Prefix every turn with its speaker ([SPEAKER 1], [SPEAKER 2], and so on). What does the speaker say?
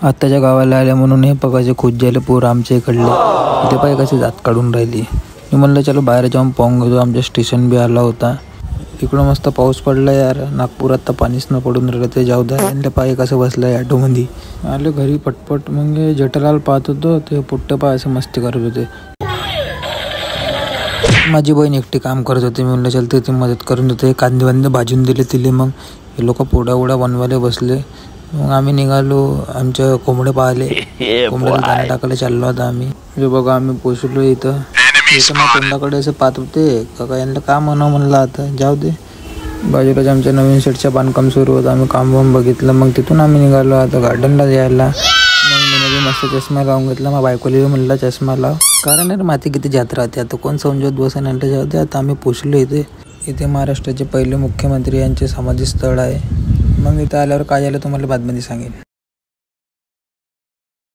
[SPEAKER 1] आत्ताच्या गावाला आल्या म्हणून हे पगाचे खुश झाले पोर आमच्या इकडले. इथे पाय कसे जात काढून राहिली. मी म्हणलं चलो बाहेर जाऊन पाहून घेतो. आमच्या स्टेशन बी आला होता. इकडं मस्त पाऊस पडला यार. नागपुरात तर पाणीच न पडून राहिलं. ते जाऊ द्या. आणि पाय कसं बसलं ऑटोमध्ये. आले घरी पटपट. मग जेठालाल पाहत होतो. ते पुट्टे पाय असं मस्ती करत होते. माझी बहीण एकटी काम करत होती. मी म्हणलं चल ते मदत करून होते. कांदे वांदे भाजून दिले तिले. मग हे लोक पोळ्या उड्या बनवायला बसले. मग आम्ही निघालो. आमच्या कोंबडे पाहिले. कोंबड्याला दाणे टाकायला चाललो होता आम्ही. म्हणजे बघा आम्ही पोचलो इथं. मग तोंडाकडे असं पाहत होते. काका यांना का म्हणावं म्हणलं आता जाऊ दे. बाजूलाच आमच्या नवीन सेटचं बांधकाम सुरू होतं. आम्ही काम बघितलं. मग तिथून आम्ही निघालो आता गार्डनला जायला. मग मी मस्त चष्मा लावून घेतला. मग बायकोला म्हणला चष्मा लाव. कारण यार माती किती जात राहते. आता कोण समजत बसेन यांच्या जाऊ दे. आता आम्ही पोचलो इथे. इथे महाराष्ट्राचे पहिले मुख्यमंत्री यांचे समाधी स्थळ आहे. मग इथं आल्यावर काय झालं तुम्हाला बातमीमध्ये सांगेन.